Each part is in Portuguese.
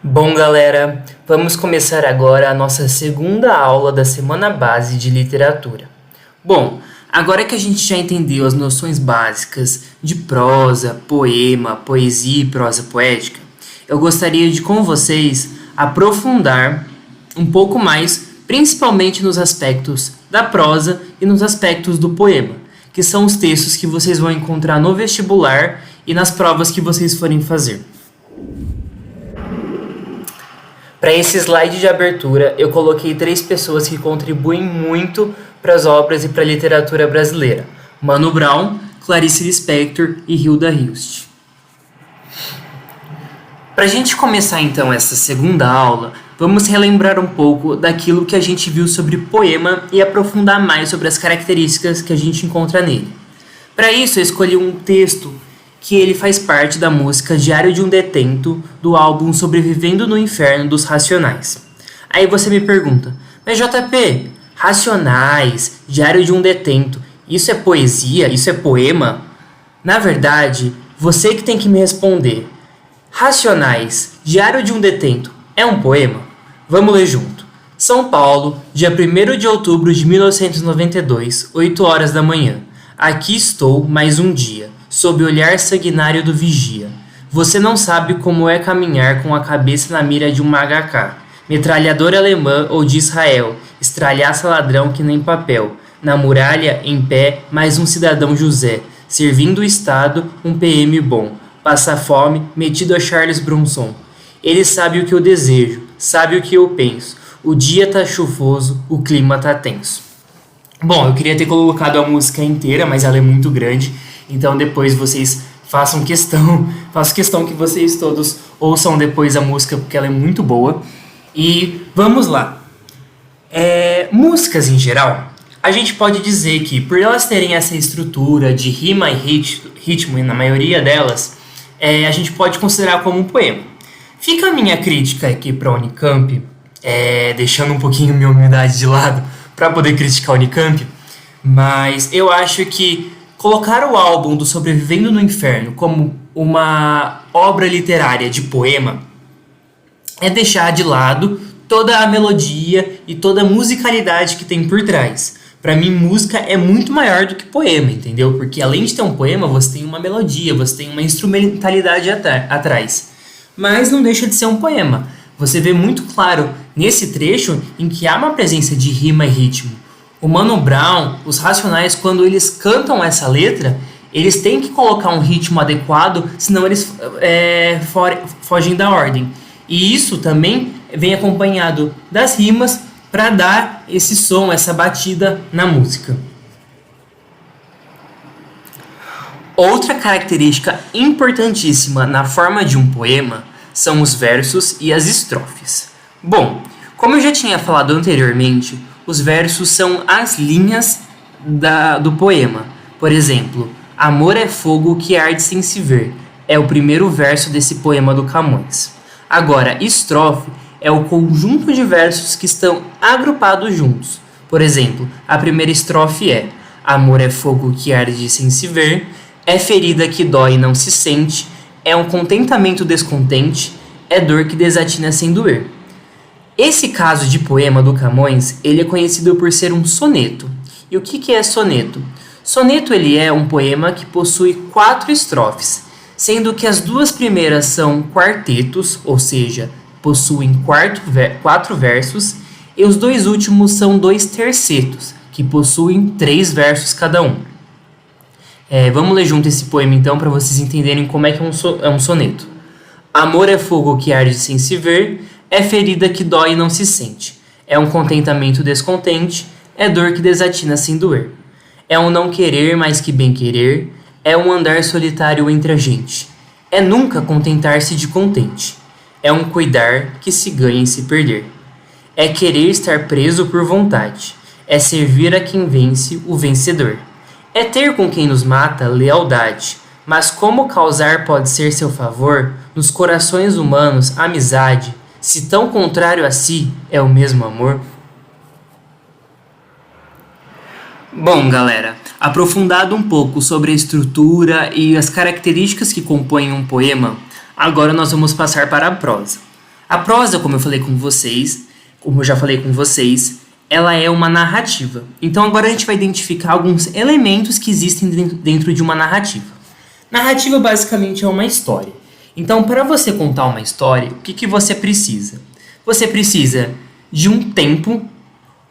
Bom, galera, vamos começar agora a nossa segunda aula da Semana Base de Literatura. Bom, agora que a gente já entendeu as noções básicas de prosa, poema, poesia e prosa poética, eu gostaria de, com vocês, aprofundar um pouco mais, principalmente nos aspectos da prosa e nos aspectos do poema, que são os textos que vocês vão encontrar no vestibular e nas provas que vocês forem fazer. Para esse slide de abertura, eu coloquei 3 pessoas que contribuem muito para as obras e para a literatura brasileira: Mano Brown, Clarice Lispector e Hilda Hilst. Para a gente começar então essa segunda aula, vamos relembrar um pouco daquilo que a gente viu sobre poema e aprofundar mais sobre as características que a gente encontra nele. Para isso, eu escolhi um texto que ele faz parte da música Diário de um Detento, do álbum Sobrevivendo no Inferno dos Racionais. Aí você me pergunta, mas JP, Racionais, Diário de um Detento, isso é poesia? Isso é poema? Na verdade, você que tem que me responder. Racionais, Diário de um Detento, é um poema? Vamos ler junto. São Paulo, dia 1º de outubro de 1992, 8 horas da manhã. Aqui estou mais um dia, sob o olhar sanguinário do vigia. Você não sabe como é caminhar com a cabeça na mira de uma HK, metralhadora alemã ou de Israel, estralhaça ladrão que nem papel. Na muralha, em pé, mais um cidadão José, servindo o Estado, um PM bom. Passa fome, metido a Charles Bronson. Ele sabe o que eu desejo, sabe o que eu penso. O dia tá chuvoso, o clima tá tenso. Bom, eu queria ter colocado a música inteira, mas ela é muito grande. Então depois vocês façam questão, faço questão que vocês todos ouçam depois a música, porque ela é muito boa. E vamos lá. Músicas em geral, a gente pode dizer que por elas terem essa estrutura de rima e ritmo, e na maioria delas, a gente pode considerar como um poema. Fica a minha crítica aqui para a Unicamp, deixando um pouquinho minha humildade de lado para poder criticar a Unicamp, mas eu acho que colocar o álbum do Sobrevivendo no Inferno como uma obra literária de poema é deixar de lado toda a melodia e toda a musicalidade que tem por trás. Para mim, música é muito maior do que poema, entendeu? Porque além de ter um poema, você tem uma melodia, você tem uma instrumentalidade atrás. Mas não deixa de ser um poema. Você vê muito claro nesse trecho em que há uma presença de rima e ritmo. O Mano Brown, os Racionais, quando eles cantam essa letra, eles têm que colocar um ritmo adequado, senão eles fogem da ordem. E isso também vem acompanhado das rimas para dar esse som, essa batida na música. Outra característica importantíssima na forma de um poema são os versos e as estrofes. Bom, como eu já tinha falado anteriormente, os versos são as linhas do poema. Por exemplo, amor é fogo que arde sem se ver. É o primeiro verso desse poema do Camões. Agora, estrofe é o conjunto de versos que estão agrupados juntos. Por exemplo, a primeira estrofe é: amor é fogo que arde sem se ver. É ferida que dói e não se sente. É um contentamento descontente. É dor que desatina sem doer. Esse caso de poema do Camões, ele é conhecido por ser um soneto. E o que é soneto? Soneto ele é um poema que possui 4 estrofes, sendo que as 2 primeiras são quartetos, ou seja, possuem 4 versos, e os 2 últimos são 2 tercetos, que possuem 3 versos cada um. Vamos ler junto esse poema então para vocês entenderem como é que é um soneto. Amor é fogo que arde sem se ver. É ferida que dói e não se sente. É um contentamento descontente. É dor que desatina sem doer. É um não querer mais que bem querer. É um andar solitário entre a gente. É nunca contentar-se de contente. É um cuidar que se ganha em se perder. É querer estar preso por vontade. É servir a quem vence, o vencedor. É ter com quem nos mata lealdade. Mas como causar pode ser seu favor? Nos corações humanos, amizade. Se tão contrário a si é o mesmo amor? Bom, galera, aprofundado um pouco sobre a estrutura e as características que compõem um poema, agora nós vamos passar para a prosa. A prosa, como eu já falei com vocês, ela é uma narrativa. Então agora a gente vai identificar alguns elementos que existem dentro de uma narrativa. Narrativa basicamente é uma história. Então, para você contar uma história, o que você precisa? Você precisa de um tempo,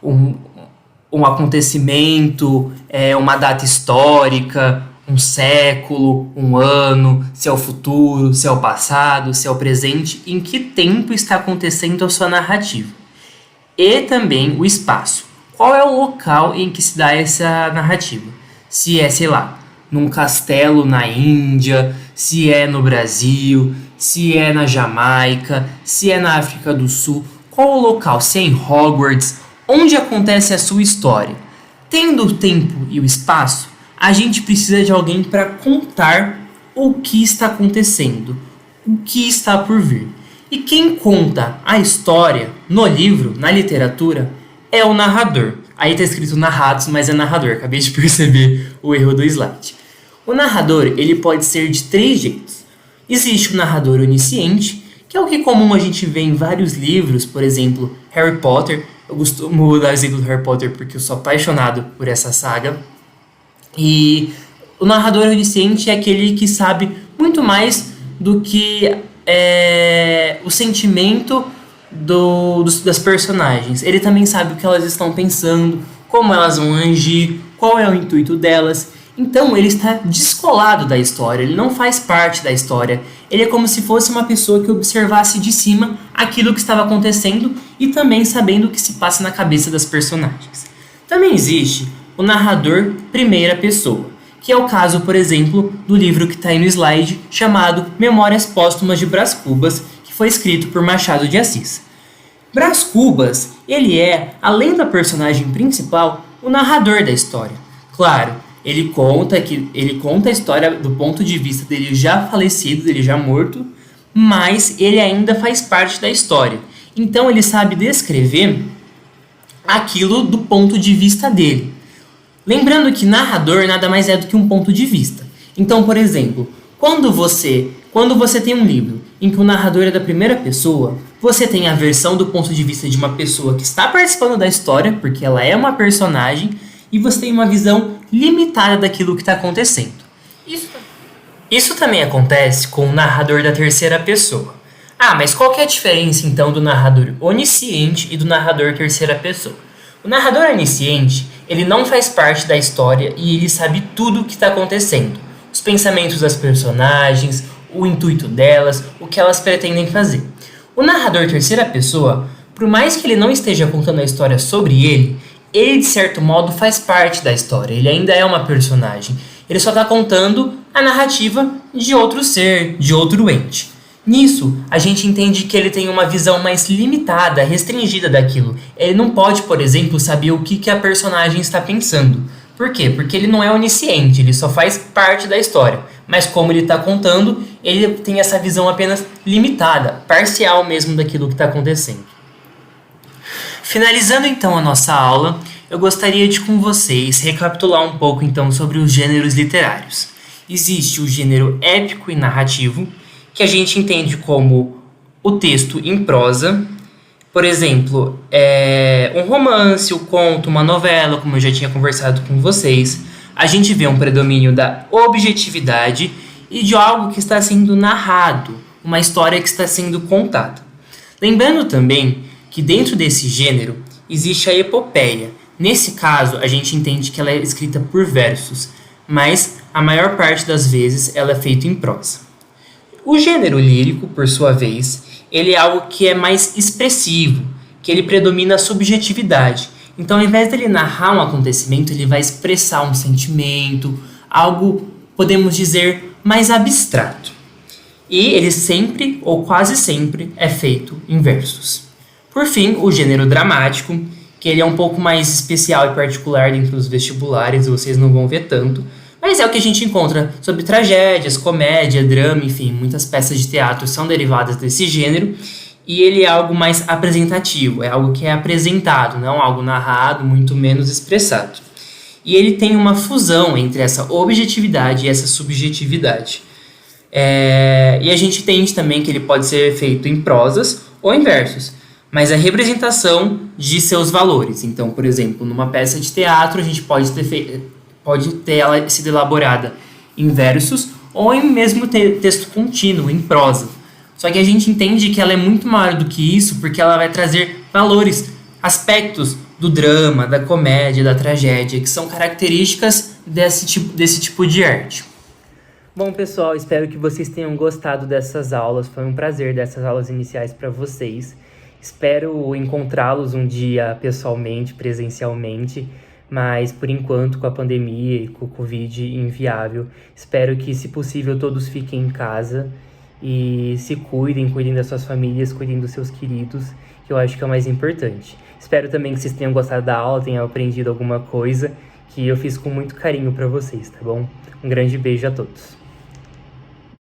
um acontecimento, uma data histórica, um século, um ano, se é o futuro, se é o passado, se é o presente, em que tempo está acontecendo a sua narrativa. E também o espaço. Qual é o local em que se dá essa narrativa? Se é, sei lá, num castelo na Índia, se é no Brasil, se é na Jamaica, se é na África do Sul. Qual o local? Se é em Hogwarts? Onde acontece a sua história? Tendo o tempo e o espaço, a gente precisa de alguém para contar o que está acontecendo, o que está por vir. E quem conta a história no livro, na literatura, é o narrador. Aí está escrito narrados, mas é narrador. Acabei de perceber o erro do slide. O narrador, ele pode ser de 3 jeitos. Existe o narrador onisciente, que é o que comum a gente vê em vários livros, por exemplo, Harry Potter. Eu costumo dar o exemplo do Harry Potter porque eu sou apaixonado por essa saga. E o narrador onisciente é aquele que sabe muito mais do que o sentimento das personagens. Ele também sabe o que elas estão pensando, como elas vão agir, qual é o intuito delas. Então ele está descolado da história, ele não faz parte da história. Ele é como se fosse uma pessoa que observasse de cima aquilo que estava acontecendo e também sabendo o que se passa na cabeça das personagens. Também existe o narrador primeira pessoa, que é o caso, por exemplo, do livro que está aí no slide, chamado Memórias Póstumas de Brás Cubas, que foi escrito por Machado de Assis. Brás Cubas, ele é, além da personagem principal, o narrador da história. Claro, ele conta a história do ponto de vista dele já falecido, dele já morto, mas ele ainda faz parte da história. Então ele sabe descrever aquilo do ponto de vista dele. Lembrando que narrador nada mais é do que um ponto de vista. Então, por exemplo, quando você tem um livro em que o narrador é da primeira pessoa, você tem a versão do ponto de vista de uma pessoa que está participando da história, porque ela é uma personagem, e você tem uma visão limitada daquilo que está acontecendo. Isso também acontece com o narrador da terceira pessoa. Ah, mas qual que é a diferença então do narrador onisciente e do narrador terceira pessoa? O narrador onisciente, ele não faz parte da história e ele sabe tudo o que está acontecendo. Os pensamentos das personagens, o intuito delas, o que elas pretendem fazer. O narrador terceira pessoa, por mais que ele não esteja contando a história sobre ele de certo modo faz parte da história, ele ainda é uma personagem. Ele só está contando a narrativa de outro ser, de outro ente. Nisso, a gente entende que ele tem uma visão mais limitada, restringida daquilo. Ele não pode, por exemplo, saber o que a personagem está pensando. Por quê? Porque ele não é onisciente, ele só faz parte da história. Mas como ele está contando, ele tem essa visão apenas limitada, parcial mesmo daquilo que está acontecendo. Finalizando então a nossa aula, eu gostaria de com vocês recapitular um pouco então sobre os gêneros literários. Existe o gênero épico e narrativo, que a gente entende como o texto em prosa, por exemplo, um romance, um conto, uma novela, como eu já tinha conversado com vocês. A gente vê um predomínio da objetividade e de algo que está sendo narrado, uma história que está sendo contada. Lembrando também que dentro desse gênero existe a epopeia. Nesse caso, a gente entende que ela é escrita por versos, mas a maior parte das vezes ela é feita em prosa. O gênero lírico, por sua vez, ele é algo que é mais expressivo, que ele predomina a subjetividade. Então, ao invés dele narrar um acontecimento, ele vai expressar um sentimento, algo, podemos dizer, mais abstrato. E ele sempre, ou quase sempre, é feito em versos. Por fim, o gênero dramático, que ele é um pouco mais especial e particular dentro dos vestibulares, vocês não vão ver tanto, mas é o que a gente encontra sobre tragédias, comédia, drama, enfim, muitas peças de teatro são derivadas desse gênero, e ele é algo mais apresentativo, é algo que é apresentado, não algo narrado, muito menos expressado. E ele tem uma fusão entre essa objetividade e essa subjetividade. E a gente entende também que ele pode ser feito em prosas ou em versos, mas a representação de seus valores. Então, por exemplo, numa peça de teatro, a gente pode ter ela sido elaborada em versos ou em mesmo texto contínuo, em prosa. Só que a gente entende que ela é muito maior do que isso, porque ela vai trazer valores, aspectos do drama, da comédia, da tragédia, que são características desse tipo de arte. Bom, pessoal, espero que vocês tenham gostado dessas aulas. Foi um prazer dessas aulas iniciais para vocês. Espero encontrá-los um dia pessoalmente, presencialmente, mas por enquanto, com a pandemia e com o Covid inviável, espero que, se possível, todos fiquem em casa e se cuidem das suas famílias, cuidem dos seus queridos, que eu acho que é o mais importante. Espero também que vocês tenham gostado da aula, tenham aprendido alguma coisa que eu fiz com muito carinho para vocês, tá bom? Um grande beijo a todos.